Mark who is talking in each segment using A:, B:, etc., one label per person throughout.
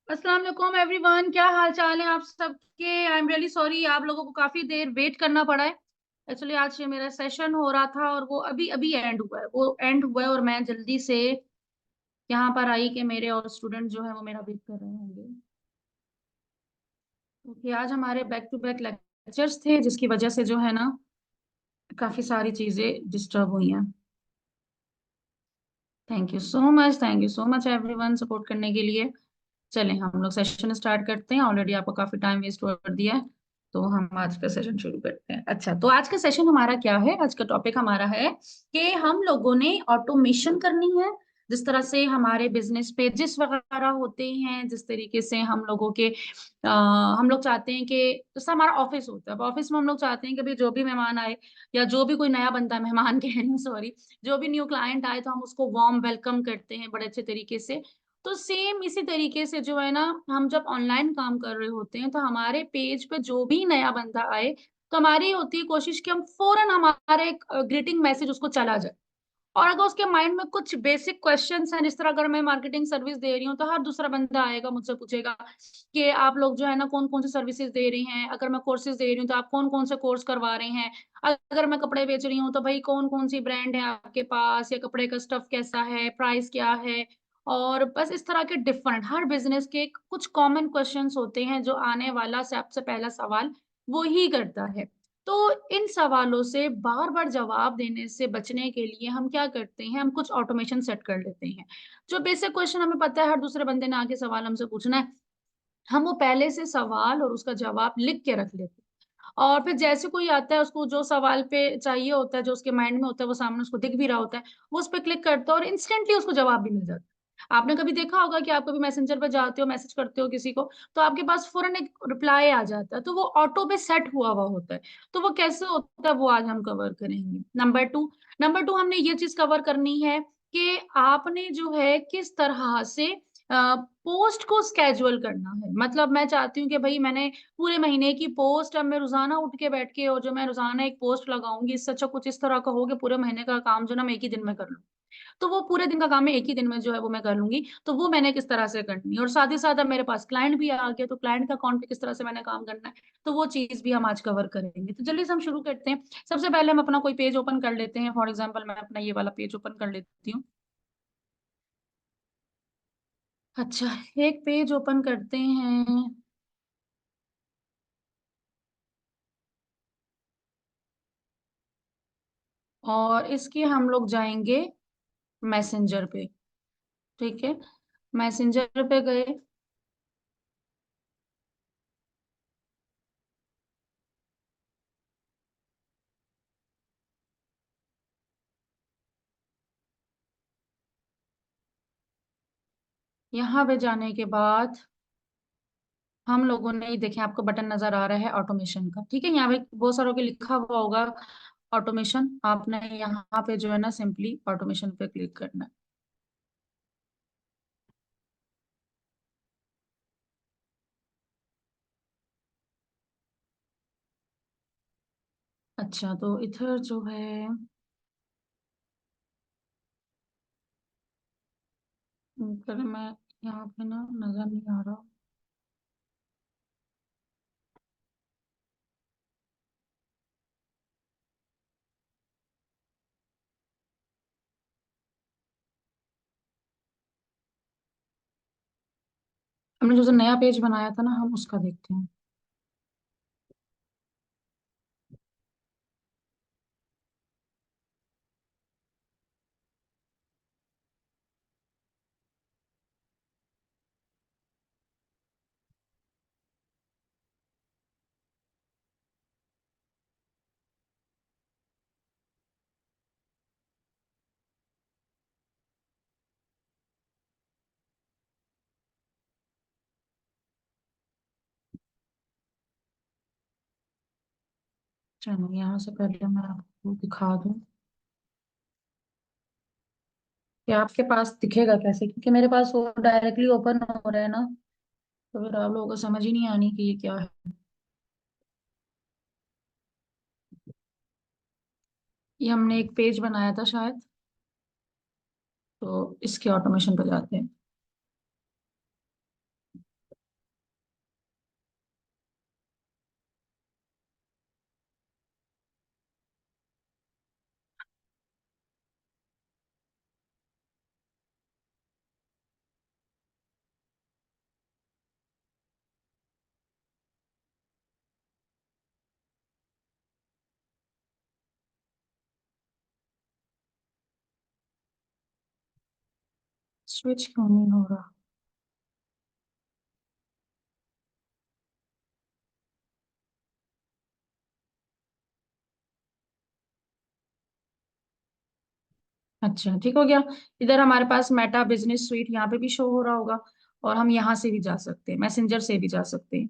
A: अस्सलाम वालेकुम एवरीवन, क्या हाल चाल है आप सबके। आई एम रियली सॉरी, आप लोगों को काफी देर वेट करना पड़ा है। एक्चुअली आज ये मेरा सेशन हो रहा था और वो अभी अभी एंड हुआ है। वो एंड हुआ है और मैं जल्दी से यहाँ पर आई कि मेरे और स्टूडेंट जो है वो मेरा वेट कर रहे होंगे। क्योंकि आज हमारे बैक टू बैक लेक्चर्स थे, जिसकी वजह से जो है ना काफी सारी चीजें डिस्टर्ब हुई हैं। Thank you so much everyone support करने के लिए। चलें हम लोग सेशन स्टार्ट करते हैं। ऑलरेडी आपको काफी टाइम वेस्ट कर दिया है, तो हम आज का सेशन शुरू करते हैं। अच्छा, तो आज का सेशन हमारा क्या है? आज का टॉपिक हमारा है कि हम लोगों ने ऑटोमेशन करनी है। जिस तरह से हमारे बिजनेस पेजेस वगैरह होते हैं, जिस तरीके से हम लोगों के हम लोग चाहते हैं कि जैसा हमारा ऑफिस होता है, अब ऑफिस में हम लोग चाहते हैं कि भाई जो भी मेहमान आए या जो भी कोई नया बंदा, मेहमान कह रही हूँ सॉरी, जो भी न्यू क्लाइंट आए तो हम उसको वार्म वेलकम करते हैं बड़े अच्छे तरीके से। तो सेम इसी तरीके से जो है ना, हम जब ऑनलाइन काम कर रहे होते हैं तो हमारे पेज पे जो भी नया बंदा आए तो हमारी होती है कोशिश कि हम फौरन हमारे ग्रीटिंग मैसेज उसको चला जाए। और अगर उसके माइंड में कुछ बेसिक क्वेश्चंस हैं, जिस तरह अगर मैं मार्केटिंग सर्विस दे रही हूँ तो हर दूसरा बंदा आएगा मुझसे पूछेगा कि आप लोग जो है ना कौन कौन सी सर्विसेज दे रही हैं। अगर मैं कोर्सेज दे रही हूँ तो आप कौन कौन से कोर्स करवा रहे हैं। अगर मैं कपड़े बेच रही हूँ तो भाई कौन कौन सी ब्रांड है आपके पास, या कपड़े का स्टफ कैसा है, प्राइस क्या है। और बस इस तरह के डिफरेंट हर बिजनेस के कुछ कॉमन क्वेश्चंस होते हैं जो आने वाला सबसे पहला सवाल वो ही करता है। तो इन सवालों से बार बार जवाब देने से बचने के लिए हम क्या करते हैं, हम कुछ ऑटोमेशन सेट कर लेते हैं। जो बेसिक क्वेश्चन हमें पता है हर दूसरे बंदे ने आके सवाल हमसे पूछना है, हम वो पहले से सवाल और उसका जवाब लिख के रख लेते हैं। और फिर जैसे कोई आता है, उसको जो सवाल पे चाहिए होता है, जो उसके माइंड में होता है, वो सामने उसको दिख भी रहा होता है, वो उस पर क्लिक करता है और इंस्टेंटली उसको जवाब भी मिल जाता है। आपने कभी देखा होगा कि आप कभी मैसेंजर पे जाते हो, मैसेज करते हो किसी को, तो आपके पास फौरन एक रिप्लाई आ जाता है, तो वो ऑटो पे सेट हुआ हुआ होता है। तो वो कैसे होता है वो आज हम कवर करेंगे। नंबर टू हमने ये चीज कवर करनी है कि आपने जो है किस तरह से पोस्ट को स्केजुअल करना है। मतलब मैं चाहती हूँ कि भाई मैंने पूरे महीने की पोस्ट, अब मैं रोजाना उठ के बैठ के और जो मैं रोजाना एक पोस्ट लगाऊंगी, इससे अच्छा कुछ इस तरह का हो कि पूरे महीने का काम जो ना मैं एक ही दिन में कर लूँ। तो वो पूरे दिन का काम मैं एक ही दिन में जो है वो मैं कर लूंगी। तो वो मैंने किस तरह से करनी है, और साथ ही साथ अब मेरे पास क्लाइंट भी आ गया तो क्लाइंट का अकाउंट पे किस तरह से मैंने काम करना है, तो वो चीज भी हम आज कवर करेंगे। तो जल्दी से हम शुरू करते हैं। सबसे पहले हम अपना कोई पेज ओपन कर लेते हैं। फॉर एग्जाम्पल मैं अपना ये वाला पेज ओपन कर लेती हूँ। अच्छा, एक पेज ओपन करते हैं और इसके हम लोग जाएंगे मैसेंजर पे। ठीक है, मैसेंजर पे गए। यहाँ पे जाने के बाद हम लोगों ने ये देखें, आपको बटन नजर आ रहा है ऑटोमेशन का। ठीक है, यहाँ पे बहुत सारों के लिखा हुआ होगा ऑटोमेशन। आपने यहाँ पे जो है ना सिंपली ऑटोमेशन पे क्लिक करना है। अच्छा, तो इधर जो है पर मैं यहाँ पे ना नजर नहीं आ रहा। हमने जो नया पेज बनाया था ना, हम उसका देखते हैं। चलो यहाँ से पहले मैं आपको दिखा दूं कि आपके पास दिखेगा कैसे, क्योंकि मेरे पास वो डायरेक्टली ओपन हो रहा है ना, तो फिर आप लोगों को समझ ही नहीं आनी कि ये क्या है। ये हमने एक पेज बनाया था शायद, तो इसके ऑटोमेशन पे जाते हैं। स्विच क्यों नहीं हो रहा? अच्छा, ठीक हो गया। इधर हमारे पास मेटा बिजनेस स्वीट यहाँ पे भी शो हो रहा होगा, और हम यहाँ से भी जा सकते हैं, मैसेंजर से भी जा सकते हैं।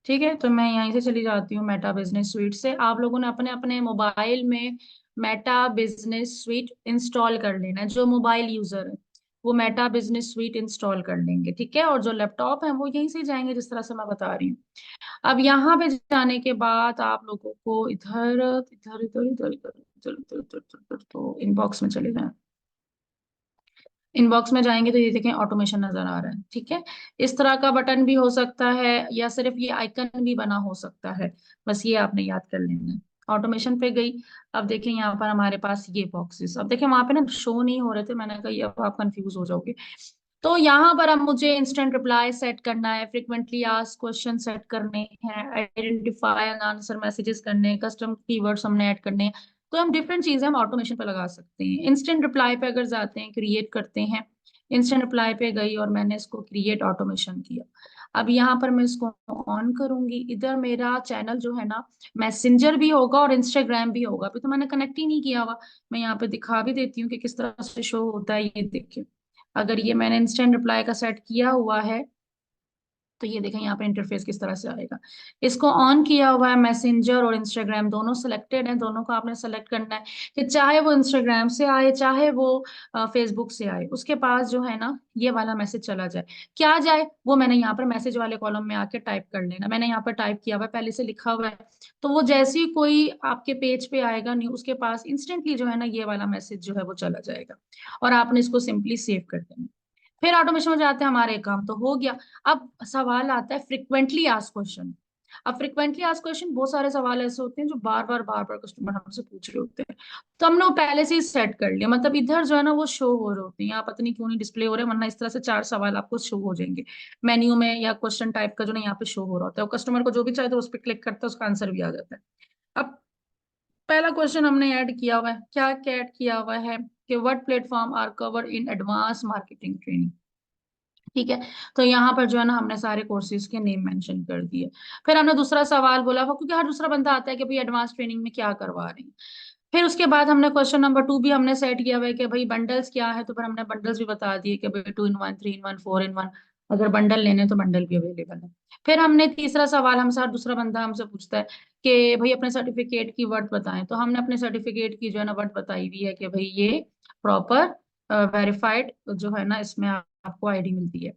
A: ठीक है, तो मैं यहीं से चली जाती हूँ मेटा बिजनेस स्वीट से। आप लोगों ने अपने अपने मोबाइल में मेटा बिजनेस स्वीट इंस्टॉल कर लेना है। जो मोबाइल यूजर है वो मेटा बिजनेस स्वीट इंस्टॉल कर लेंगे, ठीक है। और जो लैपटॉप है वो यहीं से जाएंगे, जिस तरह से मैं बता रही हूँ। अब यहाँ पे जाने के बाद आप लोगों को इधर इधर इधर इधर इधर इधर इधर इधर इधर इधर, तो इनबॉक्स में चले जाएं। इनबॉक्स में जाएंगे तो ये देखें ऑटोमेशन नजर आ रहा है, ठीक है। इस तरह का बटन भी हो सकता है, या सिर्फ ये आइकन भी बना हो सकता है। बस ये आपने याद कर लेना है। ऑटोमेशन पे गई। अब देखें यहाँ पर हमारे पास ये बॉक्सेस, अब देखें वहां पे ना शो नहीं हो रहे थे, मैंने कहा ये अब आप कंफ्यूज हो जाओगे। तो यहाँ पर अब मुझे इंस्टेंट रिप्लाई सेट करना है, फ्रिक्वेंटली आस्क्ड क्वेश्चन सेट करने हैं, आइडेंटिफाई एंड आंसर मैसेजेस करने हैं, कस्टम कीवर्ड्स हमने ऐड करने हैं। तो हम डिफरेंट चीजें हम ऑटोमेशन पे लगा सकते हैं। इंस्टेंट रिप्लाई पे अगर जाते हैं, क्रिएट करते हैं। इंस्टेंट रिप्लाई पे गई और मैंने इसको क्रिएट ऑटोमेशन किया। अब यहाँ पर मैं इसको ऑन करूंगी। इधर मेरा चैनल जो है ना, मैसेंजर भी होगा और इंस्टाग्राम भी होगा। अभी तो मैंने कनेक्ट ही नहीं किया हुआ। मैं यहाँ पे दिखा भी देती हूँ कि किस तरह से शो होता है, ये देखिए। अगर ये मैंने इंस्टेंट रिप्लाई का सेट किया हुआ है, तो ये देखें यहाँ पे इंटरफेस किस तरह से आएगा। इसको ऑन किया हुआ है, मैसेंजर और इंस्टाग्राम दोनों सिलेक्टेड है। दोनों को आपने सेलेक्ट करना है कि चाहे वो इंस्टाग्राम से आए, चाहे वो फेसबुक से आए, उसके पास जो है ना ये वाला मैसेज चला जाए। क्या जाए वो मैंने यहाँ पर मैसेज वाले कॉलम में आके टाइप कर लेना। मैंने यहाँ पर टाइप किया हुआ है, पहले से लिखा हुआ है। तो वो जैसे ही कोई आपके पेज पे आएगा नहीं, उसके पास इंस्टेंटली जो है ना ये वाला मैसेज जो है वो चला जाएगा। और आपने इसको सिंपली सेव कर देना। फिर ऑटोमेशन में जाते हैं, हमारे काम तो हो गया। अब सवाल आता है फ्रिक्वेंटली आस्क क्वेश्चन। अब फ्रिक्वेंटली आस्क क्वेश्चन, बहुत सारे सवाल ऐसे होते हैं जो बार बार कस्टमर हमसे पूछ रहे होते हैं। तो हमने वो पहले से ही सेट कर लिया, मतलब इधर जो है ना वो शो हो रहे होते हैं। यहाँ पता नहीं क्यों नहीं डिस्प्ले हो रहे, वरना इस तरह से चार सवाल आपको शो हो जाएंगे मेन्यू में, या क्वेश्चन टाइप का जो ना यहाँ पे शो हो रहा होता है। कस्टमर को जो भी चाहे तो उस पर क्लिक करता है, उसका आंसर भी आ जाता है। अब पहला क्वेश्चन हमने ऐड किया हुआ है, क्या क्या ऐड किया हुआ है कि what platform are covered in advance marketing training. ठीक है, तो यहाँ पर जो है ना हमने सारे कोर्सेज के नेम मेंशन कर दिए। फिर हमने दूसरा सवाल बोला, क्योंकि हर दूसरा बंदा आता है कि भाई एडवांस ट्रेनिंग में क्या करवा रहे हैं। फिर उसके बाद हमने क्वेश्चन नंबर 2 भी हमने सेट किया हुआ है कि भाई बंडल्स क्या है। तो फिर हमने बंडल्स भी बता दिए कि भाई 2 in 1, 3 in 1, 4 in 1, अगर बंडल लेने तो बंडल भी अवेलेबल है। फिर हमने तीसरा सवाल, हमसे हर दूसरा बंदा हमसे पूछता है कि भाई अपने सर्टिफिकेट की वर्ड बताएं। तो हमने अपने सर्टिफिकेट की जो है ना वर्ड बताई हुई है कि भाई ये प्रॉपर वेरीफाइड जो है ना, इसमें आपको आईडी मिलती है,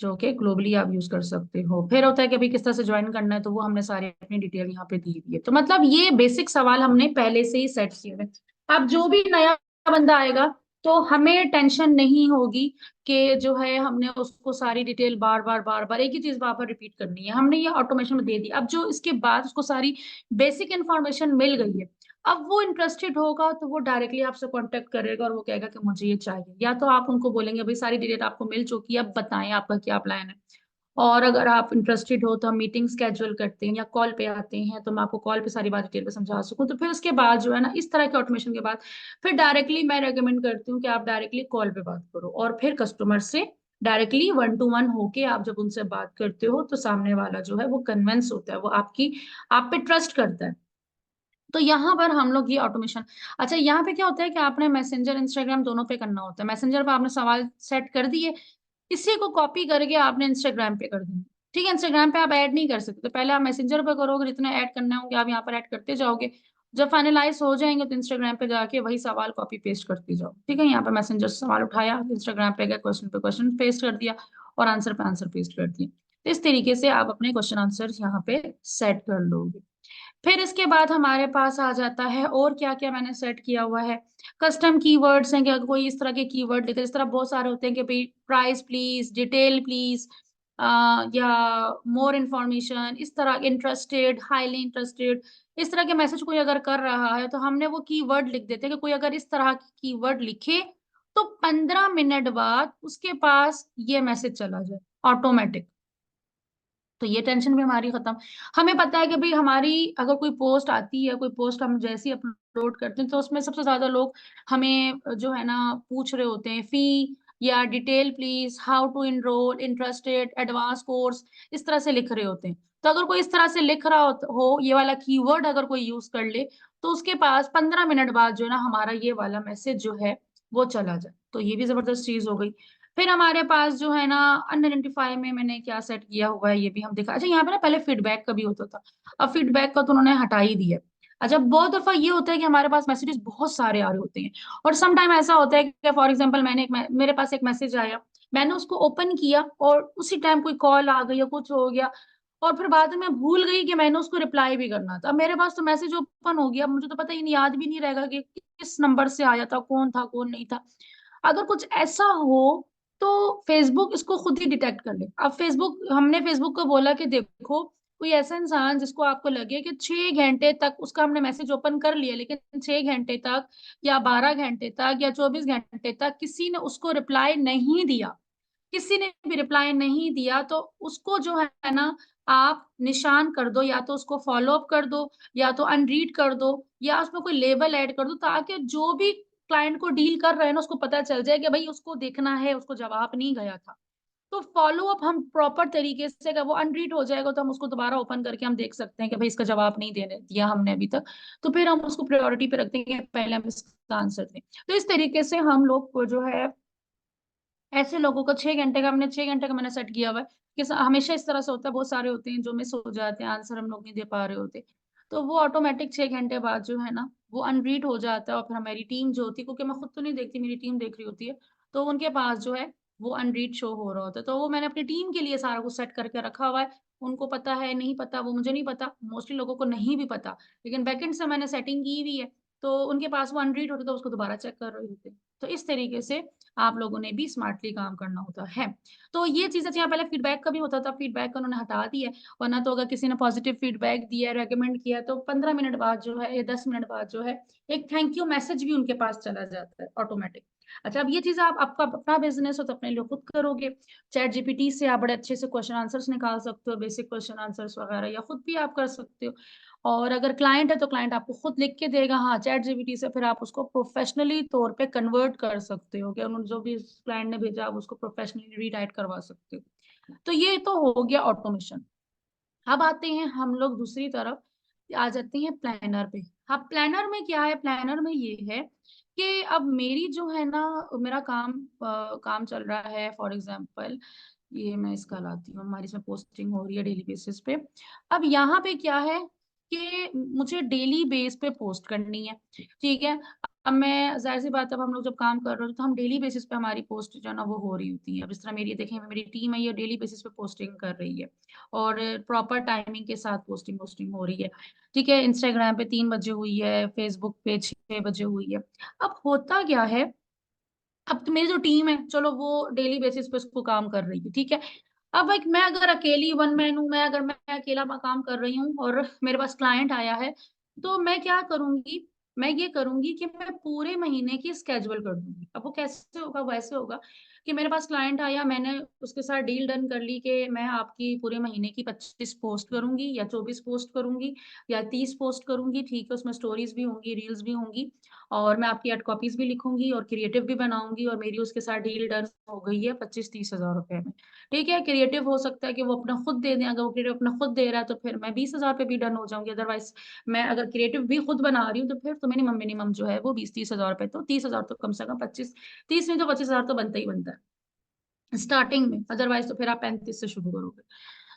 A: जो कि ग्लोबली आप यूज कर सकते हो। फिर होता है कि भाई किस तरह से ज्वाइन करना है, तो वो हमने सारी अपनी डिटेल यहाँ पे दी हुई है। तो मतलब ये बेसिक सवाल हमने पहले से ही सेट किए हुए हैं। अब जो भी नया बंदा आएगा, तो हमें टेंशन नहीं होगी कि जो है हमने उसको सारी डिटेल बार बार एक ही चीज बार बार रिपीट करनी है। हमने ये ऑटोमेशन में दे दी। अब जो इसके बाद उसको सारी बेसिक इंफॉर्मेशन मिल गई है, अब वो इंटरेस्टेड होगा तो वो डायरेक्टली आपसे कांटेक्ट करेगा और वो कहेगा कि मुझे ये चाहिए। या तो आप उनको बोलेंगे भाई सारी डिटेल आपको मिल चुकी है, अब बताएं आपका क्या प्लान है। और अगर आप इंटरेस्टेड हो तो हम मीटिंग स्केड्यूल करते हैं या कॉल पे आते हैं, तो मैं आपको कॉल पे सारी बात डिटेल में समझा सकूं। तो फिर उसके बाद जो है ना इस तरह के ऑटोमेशन के बाद फिर डायरेक्टली मैं रेकमेंड करती हूँ कि आप डायरेक्टली कॉल पे बात करो, और फिर कस्टमर से डायरेक्टली 1 to 1 होके आप जब उनसे बात करते हो, तो सामने वाला जो है वो कन्विंस होता है, वो आपकी आप पे ट्रस्ट करता है। तो यहाँ पर हम लोग ये ऑटोमेशन। अच्छा, यहाँ पे क्या होता है कि आपने मैसेंजर इंस्टाग्राम दोनों पे करना होता है। मैसेंजर पे आपने सवाल सेट कर दिए, इसी को कॉपी करके आपने इंस्टाग्राम पे कर देना। ठीक है, इंस्टाग्राम पे आप ऐड नहीं कर सकते, तो पहले आप मैसेंजर पे करोगे, जितने ऐड करने होंगे आप यहाँ पर ऐड करते जाओगे। जब फाइनलाइज हो जाएंगे तो इंस्टाग्राम पे जाके वही सवाल कॉपी पेस्ट करते जाओ। ठीक है, यहाँ पे मैसेंजर से सवाल उठाया, इंस्टाग्राम पे गया, क्वेश्चन पे क्वेश्चन पेस्ट कर दिया, और आंसर पे आंसर पेस्ट कर दिया। तो इस तरीके से आप अपने क्वेश्चन आंसर यहाँ पे सेट कर लोगे। फिर इसके बाद हमारे पास आ जाता है और क्या क्या मैंने सेट किया हुआ है। कस्टम कीवर्ड्स हैं, कि अगर कोई इस तरह के कीवर्ड लिखे, इस तरह बहुत सारे होते हैं कि भाई प्राइस प्लीज, डिटेल प्लीज, या मोर इन्फॉर्मेशन, इस तरह इंटरेस्टेड, हाईली इंटरेस्टेड, इस तरह के मैसेज कोई अगर कर रहा है, तो हमने वो कीवर्ड लिख देते हैं कि कोई अगर इस तरह की कीवर्ड लिखे, तो 15 मिनट बाद उसके पास ये मैसेज चला जाए ऑटोमेटिक। तो ये टेंशन भी हमारी खत्म। हमें पता है कि भाई हमारी अगर कोई पोस्ट आती है, कोई पोस्ट हम जैसे ही अपलोड करते हैं, तो उसमें सबसे ज्यादा लोग हमें जो है ना पूछ रहे होते हैं फी, या detail please, how to enroll, interested, advance course, इस तरह से लिख रहे होते हैं। तो अगर कोई इस तरह से लिख रहा हो, ये वाला कीवर्ड अगर कोई यूज कर ले, तो उसके पास 15 मिनट बाद जो है ना हमारा ये वाला मैसेज जो है वो चला जाए। तो ये भी जबरदस्त चीज हो गई। फिर हमारे पास जो है ना अनआइडेंटिफाई में मैंने क्या सेट किया हुआ है ये भी हम दिखा। अच्छा, यहाँ पे ना पहले फीडबैक का भी होता था, अब फीडबैक का तो उन्होंने हटा ही दिया है। अच्छा, बहुत दफा ये होता है कि हमारे पास मैसेजेस बहुत सारे आ रहे होते हैं, और सम टाइम ऐसा होता है कि फॉर एग्जांपल मेरे पास एक मैसेज आया, मैंने उसको ओपन किया और उसी टाइम कोई कॉल आ गई या कुछ हो गया, और फिर बाद में मैं भूल गई कि मैंने उसको रिप्लाई भी करना था। अब मेरे पास तो मैसेज ओपन हो गया, मुझे तो पता ही नहीं, याद भी नहीं रहेगा कि किस नंबर से आया था, कौन था कौन नहीं था। अगर कुछ ऐसा हो तो फेसबुक इसको खुद ही डिटेक्ट कर ले। अब हमने फेसबुक को बोला कि देखो, कोई ऐसा इंसान जिसको आपको लगे कि 6 घंटे तक उसका हमने मैसेज ओपन कर लिया, लेकिन 6 घंटे तक या 12 घंटे तक या 24 घंटे तक किसी ने उसको रिप्लाई नहीं दिया, किसी ने भी रिप्लाई नहीं दिया, तो उसको जो है ना आप निशान कर दो, या तो उसको फॉलो अप कर दो, या तो अनरीड कर दो, या उसमें कोई लेबल ऐड कर दो, ताकि जो भी क्लाइंट को डील कर रहे हैं ना उसको पता चल जाए कि भाई उसको देखना है, उसको जवाब नहीं गया था। तो फॉलो अप हम प्रॉपर तरीके से, अगर वो अनरीड हो जाएगा तो हम उसको दोबारा ओपन करके हम देख सकते हैं कि भाई इसका जवाब नहीं देने दिया हमने अभी तक, तो फिर हम उसको प्रायोरिटी पे रखते हैं कि पहले हम इसका आंसर दें। तो इस तरीके से हम लोग को जो है, ऐसे लोगों को 6 घंटे का, हमने 6 घंटे का मैंने सेट किया हुआ है कि हमेशा इस तरह से होता है, बहुत सारे होते हैं जो मिस हो जाते हैं, आंसर हम लोग नहीं दे पा रहे होते, तो वो ऑटोमेटिक 6 घंटे बाद जो है ना वो अनरीड हो जाता है, और फिर हमारी टीम जो होती है, क्योंकि मैं खुद तो नहीं देखती, मेरी टीम देख रही होती है, तो उनके पास जो है वो अनरीड शो हो रहा होता है। तो वो मैंने अपनी टीम के लिए सारा कुछ सेट करके रखा हुआ है। उनको पता है नहीं पता वो मुझे नहीं पता, मोस्टली लोगों को नहीं भी पता, लेकिन बैकेंड से मैंने सेटिंग की हुई है, तो उनके पास वो अनरीड होता है तो उसको दोबारा चेक कर रहे होते हैं। तो इस तरीके से आप लोगों ने भी स्मार्टली काम करना होता है। तो ये चीजें थी। यहाँ पहले फीडबैक का भी होता था, फीडबैक का उन्होंने हटा दिया है, वरना तो अगर किसी ने पॉजिटिव फीडबैक दिया, रेकमेंड किया, तो 15 मिनट बाद जो है या 10 मिनट बाद जो है एक थैंक यू मैसेज भी उनके पास चला जाता है ऑटोमेटिक। अच्छा, अब ये चीज आप, आपका अपना बिजनेस हो तो अपने लिए खुद करोगे। चैट जीपीटी से आप बड़े अच्छे से क्वेश्चन आंसर्स निकाल सकते हो, बेसिक क्वेश्चन आंसर्स वगैरह, या खुद भी आप कर सकते हो। और अगर क्लाइंट है तो क्लाइंट आपको खुद लिख के देगा, हाँ चैट जीपीटी से फिर आप उसको प्रोफेशनली तौर पे कन्वर्ट कर सकते हो, कि उन्होंने जो भी क्लाइंट ने भेजा आप उसको प्रोफेशनली रीराइट करवा सकते हो। तो ये तो हो गया ऑटोमेशन। अब आते हैं हम लोग दूसरी तरफ, आ जाते हैं प्लानर पे। अब प्लानर में क्या है, प्लानर में ये है कि अब मेरी जो है ना, मेरा काम चल रहा है, फॉर एग्जांपल ये मैं इसका लाती हूँ, हमारी इसमें पोस्टिंग हो रही है डेली बेसिस पे। अब यहाँ पे क्या है कि मुझे डेली बेस पे पोस्ट करनी है, ठीक है। अब मैं, जाहिर सी बात है, अब हम लोग जब काम कर रहे हो तो हम डेली बेसिस पे हमारी पोस्ट जो है ना वो हो रही होती है। अब इस तरह मेरी देखें, मेरी टीम है, ये डेली बेसिस पे पोस्टिंग कर रही है, और प्रॉपर टाइमिंग के साथ पोस्टिंग पोस्टिंग हो रही है, ठीक है। इंस्टाग्राम पे 3 बजे हुई है, फेसबुक पे 6 बजे हुई है। अब होता क्या है, अब तो मेरी जो टीम है चलो वो डेली बेसिस पे उसको काम कर रही है, ठीक है। अब एक मैं अगर अकेली वन मैन हूँ, मैं अकेला काम कर रही हूँ और मेरे पास क्लाइंट आया है, तो मैं क्या करूंगी, मैं ये करूंगी कि मैं पूरे महीने की स्केड्यूल कर दूंगी। अब वो कैसे होगा, वैसे होगा कि मेरे पास क्लाइंट आया, मैंने उसके साथ डील डन कर ली कि मैं आपकी पूरे महीने की 25 पोस्ट करूंगी या 24 पोस्ट करूंगी या 30 पोस्ट करूंगी, ठीक है। उसमें स्टोरीज भी होंगी, रील्स भी होंगी, और मैं आपकी एड कॉपीज भी लिखूंगी और क्रिएटिव भी बनाऊंगी, और मेरी उसके साथ डील डन हो गई है 25-30 हजार रुपए में, ठीक है। क्रिएटिव हो सकता है कि वो अपना खुद दे दें, अगर वो क्रिएटिव अपना खुद दे रहा है तो फिर मैं 20 हजार पे भी डन हो जाऊंगी। अदरवाइज मैं अगर क्रिएटिव भी खुद बना रही हूँ तो फिर तो मिनिमम मिनिमम जो है वो 20-30 हजार रुपए, तो 30 हजार तो कम से कम 25, 30 नहीं तो 25 हजार तो बनता ही बनता है स्टार्टिंग में, अदरवाइज तो फिर आप 35 से शुरू करोगे।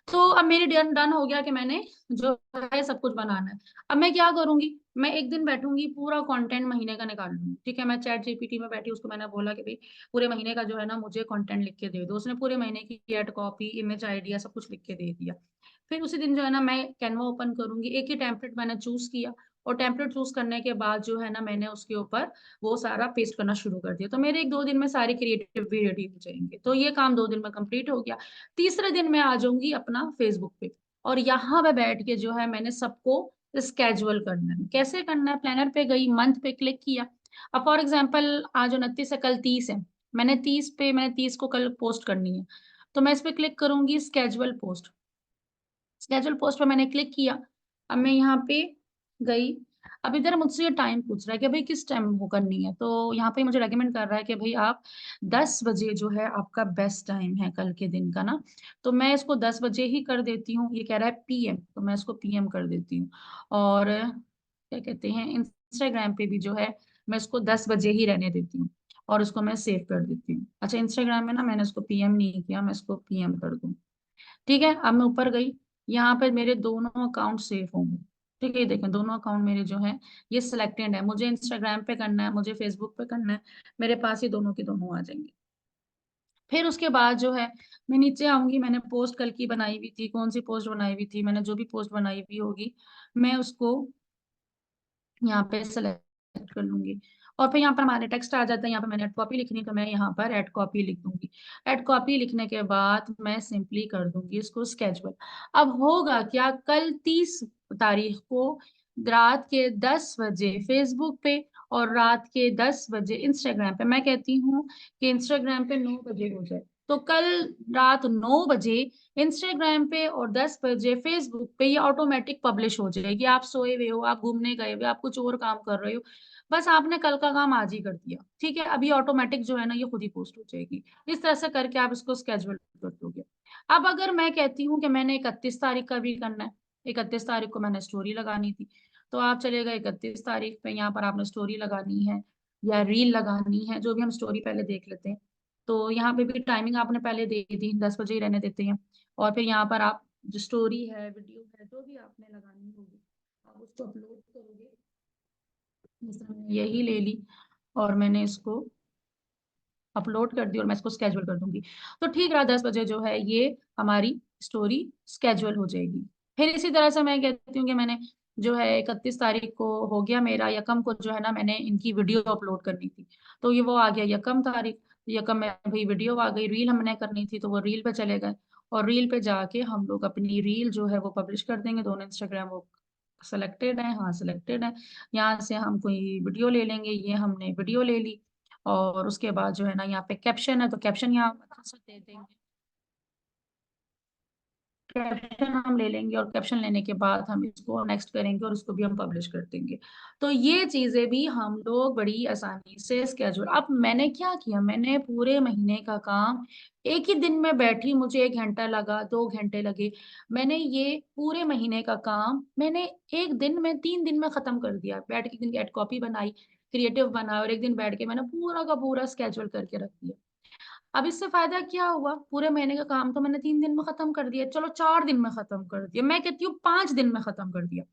A: तो अब मेरी डन डन हो गया कि मैंने जो है सब कुछ बनाना है। अब मैं क्या करूंगी, मैं एक दिन बैठूंगी, पूरा कंटेंट महीने का निकाल लूंगी, ठीक है। मैं चैट जीपीटी में बैठी, उसको मैंने बोला कि भाई पूरे महीने का जो है ना मुझे कंटेंट लिख के दे दो, उसने पूरे महीने की एड कॉपी, इमेज आइडिया सब कुछ लिख के दे दिया। फिर उसी दिन जो है ना मैं कैनवा ओपन करूंगी, एक ही टेम्पलेट मैंने चूज किया, और टेम्पलेट चूज करने के बाद जो है ना मैंने उसके ऊपर वो सारा पेस्ट करना शुरू कर दिया, तो मेरे 1-2 दिन में सारे क्रिएटिव भी रेडी हो जाएंगे। तो ये काम 2 दिन में कंप्लीट हो गया। तीसरे दिन मैं आ जाऊंगी अपना फेसबुक पे, और यहाँ पे बैठ के जो है मैंने सबको स्केजुअल करना है। कैसे करना है, प्लानर पे गई, मंथ पे क्लिक किया। अब फॉर एग्जाम्पल आज 29 है, कल 30 है, मैंने 30 को कल पोस्ट करनी है, तो मैं इस पे क्लिक करूंगी, स्केजुअल पोस्ट। स्केजुअल पोस्ट पे मैंने क्लिक किया। अब मैं यहाँ पे गई, अब इधर मुझसे ये टाइम पूछ रहा है कि भाई किस टाइम वो करनी है, तो यहाँ पे मुझे रेकमेंड कर रहा है कि भाई आप 10 बजे जो है आपका बेस्ट टाइम है कल के दिन का ना। तो मैं इसको 10 बजे ही कर देती हूँ। ये कह रहा है पीएम, तो मैं इसको पीएम कर देती हूँ। और क्या कहते हैं, इंस्टाग्राम पे भी जो है मैं इसको 10 बजे ही रहने देती हूँ और उसको मैं सेव कर देती हूँ। अच्छा, इंस्टाग्राम में ना मैंने इसको पीएम नहीं किया, मैं इसको पीएम कर दूँ। ठीक है, अब मैं ऊपर गई, यहाँ पे मेरे दोनों अकाउंट सेव होंगे। ठीक है, ये देखें दोनों अकाउंट मेरे जो हैं ये सिलेक्टेड है। मुझे इंस्टाग्राम पे करना है, मुझे फेसबुक पे करना है, मेरे पास ही दोनों के दोनों आ जाएंगे। फिर उसके बाद जो है मैं नीचे आऊंगी। मैंने पोस्ट कल की बनाई हुई थी, कौन सी पोस्ट बनाई हुई थी, मैंने जो भी पोस्ट बनाई हुई होगी मैं उसको यहाँ पे सेलेक्ट कर लूंगी। और फिर यहाँ पर हमारे टेक्स्ट आ जाता है। यहाँ पे मैंने एड कॉपी लिखनी, तो मैं यहाँ पर एड कॉपी लिख दूंगी। एड कॉपी लिखने के बाद मैं सिंपली कर दूंगी इसको स्केजुअल। अब होगा क्या, कल 30 तारीख को रात के 10 बजे फेसबुक पे और रात के 10 बजे इंस्टाग्राम पे, मैं कहती हूँ कि इंस्टाग्राम पे 9 बजे हो जाए, तो कल रात 9 बजे इंस्टाग्राम पे और 10 बजे फेसबुक पे ये ऑटोमेटिक पब्लिश हो जाएगी। आप सोए हुए हो, आप घूमने गए हुए, आप कुछ और काम कर रहे हो, बस आपने कल का काम आज ही कर दिया। ठीक है, अभी ऑटोमेटिक जो है ना ये खुद ही पोस्ट हो जाएगी। इस तरह से करके आप इसको स्केड्यूल कर दोगे। अब अगर मैं कहती हूँ कि मैंने 31 तारीख का भी करना है, 31 तारीख को मैंने स्टोरी लगानी थी, तो आप चलेगा 31 तारीख पे, यहाँ पर आपने स्टोरी लगानी है या रील लगानी है, जो भी हम स्टोरी पहले देख लेते हैं। तो यहाँ पे भी टाइमिंग आपने पहले दे दी, 10 बजे ही रहने देते हैं। और फिर यहाँ पर आप जो स्टोरी है, वीडियो है, जो भी आपने लगानी होगी आप उसको अपलोड करोगे। जैसे मैंने यही ले ली और मैंने इसको अपलोड कर दी और मैं इसको स्केड्यूल कर दूंगी, तो ठीक रहा, 10 बजे जो है ये हमारी स्टोरी स्केड्यूल हो जाएगी। फिर इसी तरह से मैं कहती हूँ कि मैंने जो है 31 तारीख को हो गया मेरा, यकम को जो है ना मैंने इनकी वीडियो अपलोड करनी थी, तो ये वो आ गया यकम तारीख। यकम में भाई वीडियो आ गई, रील हमने करनी थी तो वो रील पे चले गए। और रील पे जाके हम लोग अपनी रील जो है वो पब्लिश कर देंगे। दोनों इंस्टाग्राम वो सिलेक्टेड है, हाँ सिलेक्टेड है। यहाँ से हम कोई वीडियो ले लेंगे, ये हमने वीडियो ले ली। और उसके बाद जो है ना यहाँ पे कैप्शन है, तो कैप्शन यहाँ अच्छे से दे देंगे। कैप्शन हम ले लेंगे और कैप्शन लेने के बाद हम इसको नेक्स्ट करेंगे और इसको भी हम पब्लिश कर देंगे। तो ये चीजें भी हम लोग बड़ी आसानी से स्केड्यूल। अब मैंने क्या किया, मैंने पूरे महीने का काम एक ही दिन में बैठी, मुझे 1 घंटा लगा, 2 घंटे लगे, मैंने ये पूरे महीने का काम मैंने एक दिन में 3 दिन में खत्म कर दिया। बैठ के एक दिन एड कॉपी बनाई, क्रिएटिव बना, और एक दिन बैठ के मैंने पूरा का पूरा स्केड्यूल करके रख दिया। अब इससे फायदा क्या हुआ, पूरे महीने का काम तो मैंने 3 दिन में खत्म कर दिया, चलो 4 दिन में खत्म कर दिया, मैं कहती हूँ 5 दिन में खत्म कर दिया।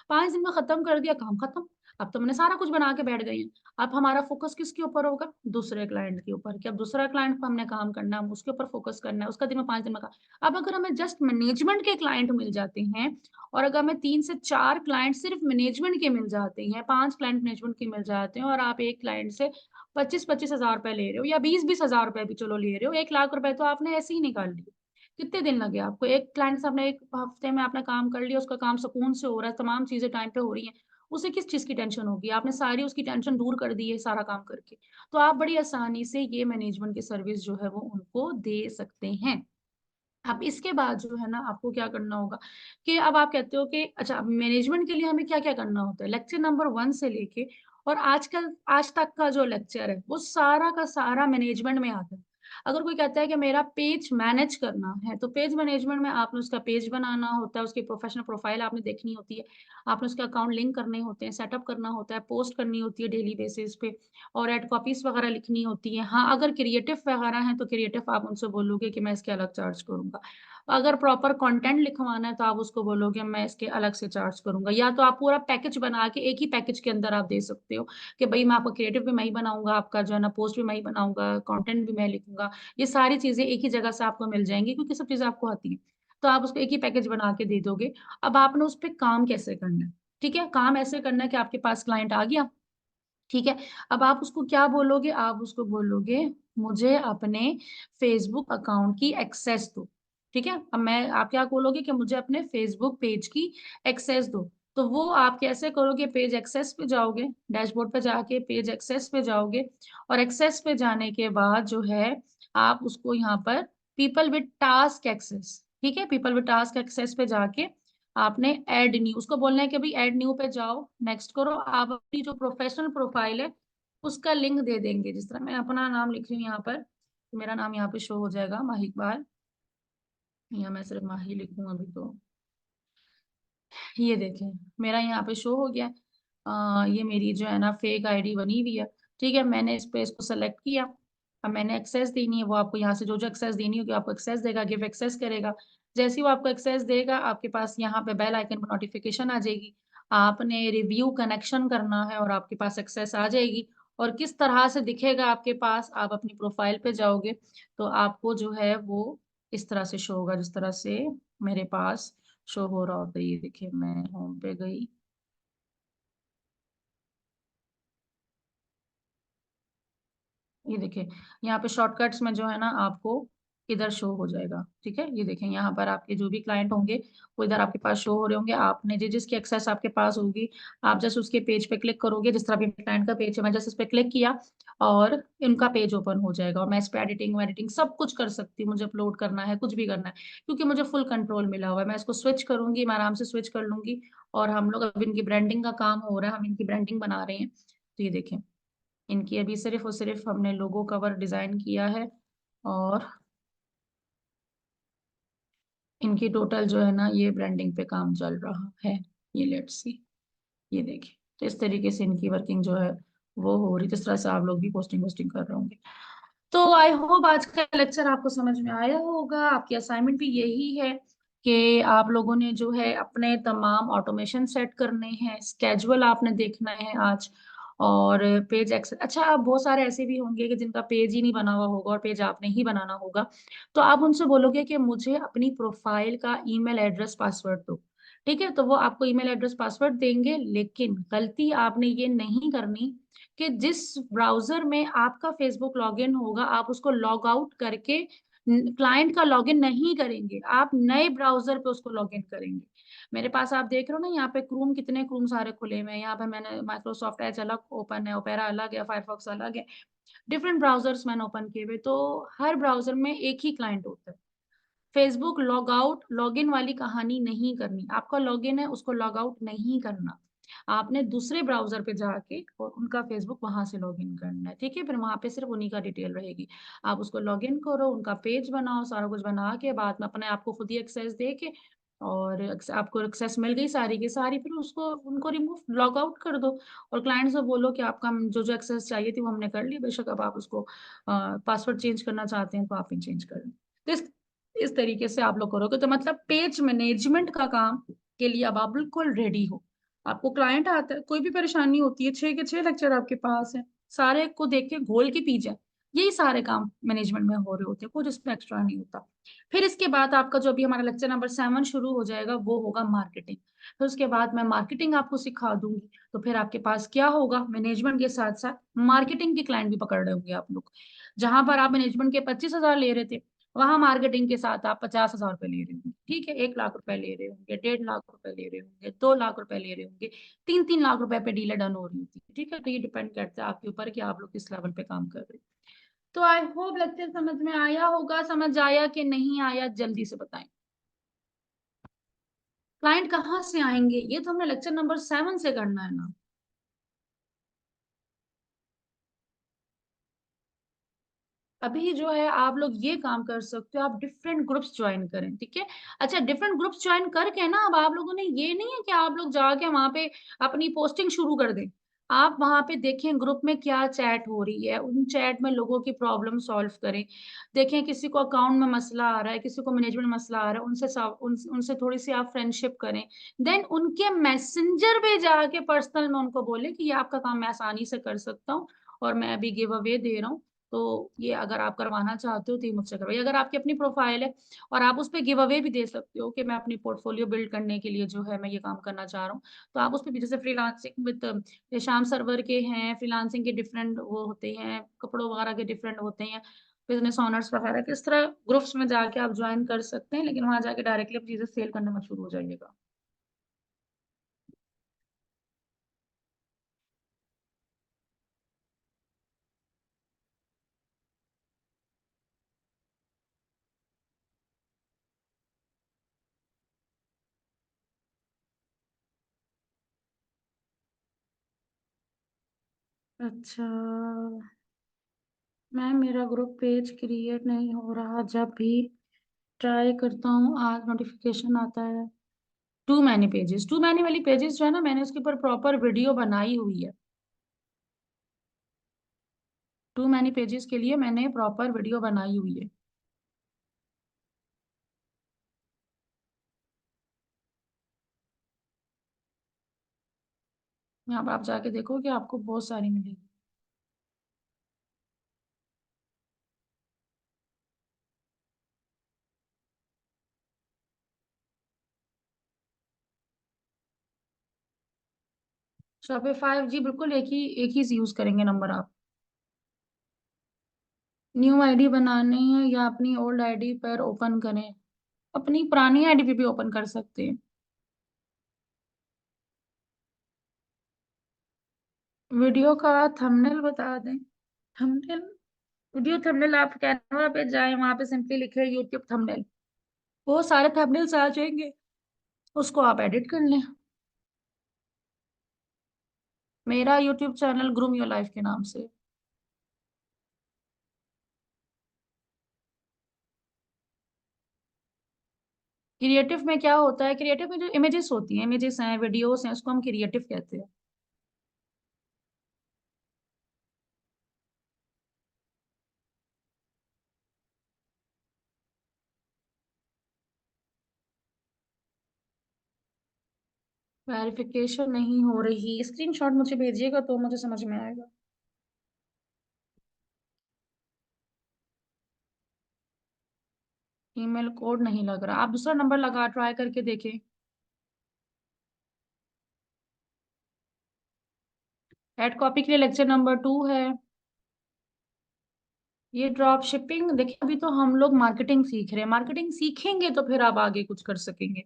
A: 5 दिन में खत्म कर दिया, काम खत्म। अब तो मैंने सारा कुछ बना के बैठ गई हूँ। अब हमारा फोकस किसके ऊपर होगा, दूसरे क्लाइंट के ऊपर, कि अब दूसरा क्लाइंट को हमने काम करना है, हम उसके ऊपर फोकस करना है, उसका दिन में 5 दिन में काम। अब अगर हमें जस्ट मैनेजमेंट के क्लाइंट मिल जाते हैं, और अगर हमें 3 से 4 क्लाइंट सिर्फ मैनेजमेंट के मिल जाते हैं, 5 क्लाइंट मैनेजमेंट के मिल जाते हैं, और आप एक क्लाइंट से 25-25 हजार रुपए ले रहे हो, या 20-20 हजार रुपए भी चलो ले रहे हो, 1 लाख रुपए तो आपने ऐसे ही निकाल लिए। कितने दिन लगे आपको, एक क्लाइंट से आपने एक हफ्ते में आपने काम कर लिया, उसका काम सुकून से हो रहा है, तमाम चीजें टाइम पे हो रही हैं, उसे किस चीज की टेंशन होगी, आपने सारी उसकी टेंशन दूर कर दी है सारा काम करके। तो आप बड़ी आसानी से ये मैनेजमेंट की सर्विस जो है वो उनको दे सकते हैं। अब इसके बाद जो है ना आपको क्या करना होगा, कि अब आप कहते हो कि अच्छा मैनेजमेंट के लिए हमें क्या क्या करना होता है, लेक्चर नंबर 1 से लेके और आजकल आज तक का जो लेक्चर है वो सारा का सारा मैनेजमेंट में आता है। अगर कोई कहता है कि मेरा पेज मैनेज करना है, तो पेज मैनेजमेंट में आपने उसका पेज बनाना होता है, उसकी प्रोफेशनल प्रोफाइल आपने देखनी होती है, आपने उसके अकाउंट लिंक करने होते हैं, सेटअप करना होता है, पोस्ट करनी होती है डेली बेसिस पे, और एड कॉपीज वगैरह लिखनी होती है। हाँ, अगर क्रिएटिव वगैरह है तो क्रिएटिव आप उनसे बोलोगे कि मैं इसके अलग चार्ज करूंगा। अगर प्रॉपर कंटेंट लिखवाना है तो आप उसको बोलोगे मैं इसके अलग से चार्ज करूंगा। या तो आप पूरा पैकेज बना के एक ही पैकेज के अंदर आप दे सकते हो कि भाई मैं आपका क्रिएटिव भी मैं ही बनाऊंगा, आपका जो है ना पोस्ट भी मैं ही बनाऊंगा, कंटेंट भी मैं लिखूंगा, ये सारी चीजें एक ही जगह से आपको मिल जाएंगी क्योंकि सब चीजें आपको आती है। तो आप उसको एक ही पैकेज बना के दे दोगे। अब आपने उस पर काम कैसे करना है, ठीक है, काम ऐसे करना है कि आपके पास क्लाइंट आ गया, ठीक है, अब आप उसको क्या बोलोगे, आप उसको बोलोगे मुझे अपने फेसबुक अकाउंट की एक्सेस दो। ठीक है, अब मैं आप क्या बोलोगे कि मुझे अपने फेसबुक पेज की एक्सेस दो। तो वो आप कैसे करोगे, पेज एक्सेस पे जाओगे, डैशबोर्ड पे जाके पेज एक्सेस पे जाओगे, और एक्सेस पे जाने के बाद जो है आप उसको यहाँ पर पीपल विद टास्क एक्सेस, ठीक है, पीपल विद टास्क एक्सेस पे जाके आपने ऐड न्यू, उसको बोलना है कि भाई ऐड न्यू पे जाओ, नेक्स्ट करो। आप अपनी जो प्रोफेशनल प्रोफाइल है उसका लिंक दे देंगे। जिस तरह मैं अपना नाम लिख रही हूँ यहाँ पर, तो मेरा नाम यहाँ पे शो हो जाएगा, माही इकबाल। या मैं सिर्फ माही लिखूँ अभी तो, ये देखें मेरा यहाँ पे शो हो गया। ये मेरी जो है ना फेक आईडी बनी हुई है। ठीक है, मैंने इस पे इसको सेलेक्ट किया। अब मैंने एक्सेस देनी है, वो आपको यहाँ से जो जो एक्सेस देनी होगी आपको एक्सेस देगा, गिव एक्सेस करेगा। जैसे ही वो आपको एक्सेस देगा, आपके पास यहाँ पे बेल आइकन पर नोटिफिकेशन आ जाएगी। आपने रिव्यू कनेक्शन करना है और आपके पास एक्सेस आ जाएगी। और किस तरह से दिखेगा आपके पास, आप अपनी प्रोफाइल पे जाओगे तो आपको जो है वो इस तरह से शो होगा, जिस तरह से मेरे पास शो हो रहा होता है। ये देखिए मैं होम पे गई, ये देखिए यहाँ पे शॉर्टकट्स में जो है ना आपको इधर शो हो जाएगा। ठीक है, ये देखें यहाँ पर आपके जो भी क्लाइंट होंगे वो इधर आपके पास शो हो रहे होंगे। आपने जिसकी एक्सेस आपके पास होगी, आप जैसे उसके पेज पे क्लिक करोगे, जिस तरह भी क्लाइंट का पेज है, मैं जैसे इस पे क्लिक किया और इनका पेज ओपन हो जाएगा। और मैं इस पे एडिटिंग वेडिटिंग सब कुछ कर सकती हूँ, मुझे अपलोड करना है, कुछ भी करना है, क्योंकि मुझे फुल कंट्रोल मिला हुआ है। मैं इसको स्विच करूंगी, मैं आराम से स्विच कर लूंगी। और हम लोग अब इनकी ब्रांडिंग का काम हो रहा है, हम इनकी ब्रांडिंग बना रहे हैं। तो ये देखें इनकी अभी सिर्फ और सिर्फ हमने लोगो कवर डिजाइन किया है। और इनकी टोटल जो है ना ये ब्रांडिंग पे काम चल रहा है। ये लेट्स सी, ये देखिए तो इस तरीके से इनकी वर्किंग जो है वो हो रही, जिस तरह से आप लोग भी पोस्टिंग वोस्टिंग कर रहे होंगे। तो आई होप आज का लेक्चर आपको समझ में आया होगा। आपकी असाइनमेंट भी यही है कि आप लोगों ने जो है अपने तमाम ऑटोमेशन सेट करने हैं, स्केजुअल आपने देखना है आज। और पेज एक्सेस, अच्छा आप बहुत सारे ऐसे भी होंगे कि जिनका पेज ही नहीं बना हुआ होगा और पेज आपने ही बनाना होगा। तो आप उनसे बोलोगे कि मुझे अपनी प्रोफाइल का ईमेल एड्रेस पासवर्ड दो। ठीक है, तो वो आपको ईमेल एड्रेस पासवर्ड देंगे, लेकिन गलती आपने ये नहीं करनी कि जिस ब्राउजर में आपका फेसबुक लॉगिन होगा आप उसको लॉग आउट करके क्लाइंट का लॉगिन नहीं करेंगे, आप नए ब्राउजर पे उसको लॉगिन करेंगे। मेरे पास आप देख रहे हो ना यहाँ पे क्रूम, कितने क्रूम सारे खुले हुए हैं। यहाँ पे मैंने माइक्रोसॉफ्ट एज अलग ओपन है, ओपेरा अलग है, फायरफॉक्स अलग है, डिफरेंट ब्राउजर्स मैंने ओपन किए हुए। तो हर ब्राउजर में एक ही क्लाइंट होता है। Facebook log out log in वाली कहानी नहीं करनी, आपका लॉग इन है उसको लॉग आउट नहीं करना। आपने दूसरे ब्राउजर पे जाके और उनका फेसबुक वहां से लॉग इन करना है। ठीक है, फिर वहां पे सिर्फ उन्हीं का डिटेल रहेगी। आप उसको लॉग इन करो, उनका पेज बनाओ, सारा कुछ बना के बाद में अपने आप को खुद ही एक्सेस दे के, और आपको एक्सेस मिल गई सारी की सारी, फिर उसको उनको रिमूव लॉग आउट कर दो। और क्लाइंट से बोलो कि आपका जो जो एक्सेस चाहिए थी वो हमने कर ली, बेशक अब आप उसको पासवर्ड चेंज करना चाहते हैं तो आप ही चेंज कर लें। तो इस तरीके से आप लोग करोगे तो मतलब पेज मैनेजमेंट का काम के लिए अब आप बिल्कुल रेडी हो। आपको क्लाइंट आता है, कोई भी परेशानी होती है, 6 के 6 लेक्चर आपके पास है, सारे को देख के घोल के पी जाए। यही सारे काम मैनेजमेंट में हो रहे होते हैं, कुछ इसमें एक्स्ट्रा नहीं होता। फिर इसके बाद आपका जो अभी हमारा लेक्चर नंबर 7 शुरू हो जाएगा वो होगा मार्केटिंग। फिर उसके बाद मैं मार्केटिंग आपको सिखा दूंगी। तो फिर आपके पास क्या होगा, मैनेजमेंट के साथ साथ मार्केटिंग के क्लाइंट भी पकड़ रहे होंगे आप लोग। जहां पर आप मैनेजमेंट के 25,000 ले रहे थे, वहां मार्केटिंग के साथ आप 50,000 रुपए ले रहे होंगे। ठीक है, 1 लाख रुपए ले रहे होंगे, 1.5 लाख रुपए ले रहे होंगे, 2 लाख रुपए ले रहे होंगे, 3-3 लाख रुपए पे डीलर डन हो रही होती है। ठीक है, तो ये डिपेंड करता है आपके ऊपर कि आप लोग किस लेवल पे काम कर रहे हैं। तो आई होप लेक्चर समझ में आया होगा। समझ आया कि नहीं आया जल्दी से बताएं। क्लाइंट कहाँ से आएंगे ये तो हमने लेक्चर नंबर 7 से करना है ना। अभी जो है आप लोग ये काम कर सकते हो, आप डिफरेंट ग्रुप्स ज्वाइन करें। ठीक है, अच्छा डिफरेंट ग्रुप्स ज्वाइन करके ना अब आप लोगों ने ये नहीं है कि आप लोग जाके वहां पे अपनी पोस्टिंग शुरू कर दें। आप वहां पे देखें ग्रुप में क्या चैट हो रही है, उन चैट में लोगों की प्रॉब्लम सॉल्व करें। देखें किसी को अकाउंट में मसला आ रहा है, किसी को मैनेजमेंट में मसला आ रहा है, उनसे थोड़ी सी आप फ्रेंडशिप करें। देन उनके मैसेंजर पे जाके पर्सनल में उनको बोले कि ये आपका काम मैं आसानी से कर सकता हूँ और मैं अभी गिव अवे दे रहा हूँ। तो ये अगर आप करवाना चाहते हो तो ये मुझसे करवाइए। अगर आपकी अपनी प्रोफाइल है और आप उस पर गिव अवे भी दे सकते हो कि मैं अपनी पोर्टफोलियो बिल्ड करने के लिए जो है मैं ये काम करना चाह रहा हूँ, तो आप उस पर भी, जैसे फ्रीलांसिंग विद शाम सर्वर के हैं, फ्रीलांसिंग के डिफरेंट वो होते हैं, कपड़ों वगैरह के डिफरेंट होते हैं, बिजनेस ओनर्स वगैरह किस तरह ग्रुप्स में जाके आप ज्वाइन कर सकते हैं, लेकिन वहां जाके डायरेक्टली आप चीजें सेल करना मत शुरू हो जाइएगा। अच्छा मैम, मेरा ग्रुप पेज क्रिएट नहीं हो रहा, जब भी ट्राई करता हूँ आज नोटिफिकेशन आता है। टू मैनी वाली पेजेस जो है ना, मैंने उसके ऊपर प्रॉपर वीडियो बनाई हुई है। टू मैनी पेजेस के लिए मैंने प्रॉपर वीडियो बनाई हुई है। यहाँ पर आप जाके देखो कि आपको बहुत सारी मिलेगी। शॉपिफाई जी बिल्कुल एक ही यूज करेंगे नंबर आप। न्यू आईडी बनानी है या अपनी ओल्ड आईडी पर ओपन करें? अपनी पुरानी आईडी पे भी ओपन कर सकते हैं। वीडियो का थंबनेल बता दें। थंबनेल, वीडियो थंबनेल आप कैनवा पे जाएं, वहां पे सिंपली लिखे यूट्यूब थंबनेल, वो सारे थंबनेल्स आ जाएंगे, उसको आप एडिट कर लें। मेरा YouTube channel groom your life के नाम से। क्रिएटिव में क्या होता है? क्रिएटिव में जो इमेजेस होती हैं, इमेजेस हैं, वीडियोस हैं, उसको हम क्रिएटिव कहते हैं। वेरिफिकेशन नहीं हो रही, स्क्रीनशॉट मुझे भेजिएगा तो मुझे समझ में आएगा। ईमेल कोड नहीं लग रहा, आप दूसरा नंबर लगा ट्राई करके देखें। एड कॉपी के लिए लेक्चर नंबर 2 है। ये ड्रॉप शिपिंग देखिए, अभी तो हम लोग मार्केटिंग सीख रहे हैं, मार्केटिंग सीखेंगे तो फिर आप आगे कुछ कर सकेंगे।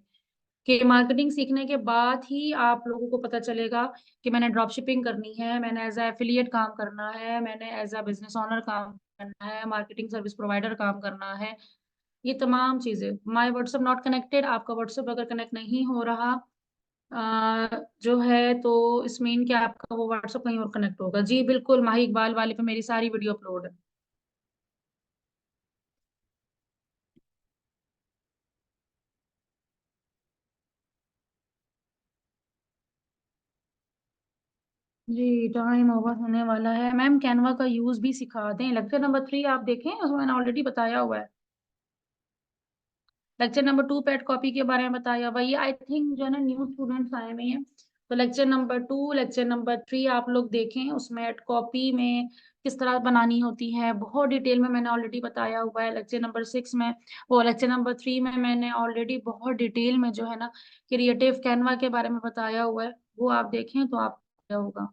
A: कि मार्केटिंग सीखने के बाद ही आप लोगों को पता चलेगा कि मैंने ड्रॉप शिपिंग करनी है, मैंने एज ए एफिलिएट काम करना है, मैंने एज अ बिजनेस ओनर काम करना है, मार्केटिंग सर्विस प्रोवाइडर काम करना है। ये तमाम चीजें। माय व्हाट्सएप नॉट कनेक्टेड, आपका व्हाट्सएप अगर कनेक्ट नहीं हो रहा जो है, तो इस मीन कि आपका वो व्हाट्सएप कहीं और कनेक्ट होगा। जी बिल्कुल, माही इकबाल वाले पे मेरी सारी वीडियो अपलोड है। जी टाइम ओवर होने वाला है मैम, कैनवा का यूज भी सिखा दें। लेक्चर नंबर 3 आप देखें, उसमें मैंने ऑलरेडी बताया हुआ है। लेक्चर नंबर 2 पेड कॉपी के बारे में बताया हुआ, ये आई थिंक जो है ना न्यू स्टूडेंट्स आए हुए हैं। तो लेक्चर नंबर 2, लेक्चर नंबर 3 आप लोग देखें, उसमें एड कॉपी में किस तरह बनानी होती है बहुत डिटेल में मैंने ऑलरेडी बताया हुआ है। लेक्चर नंबर 6 में, वो लेक्चर नंबर 3 में मैंने ऑलरेडी बहुत डिटेल में जो है ना क्रिएटिव कैनवा के बारे में बताया हुआ है। वो आप देखें तो आप क्या होगा।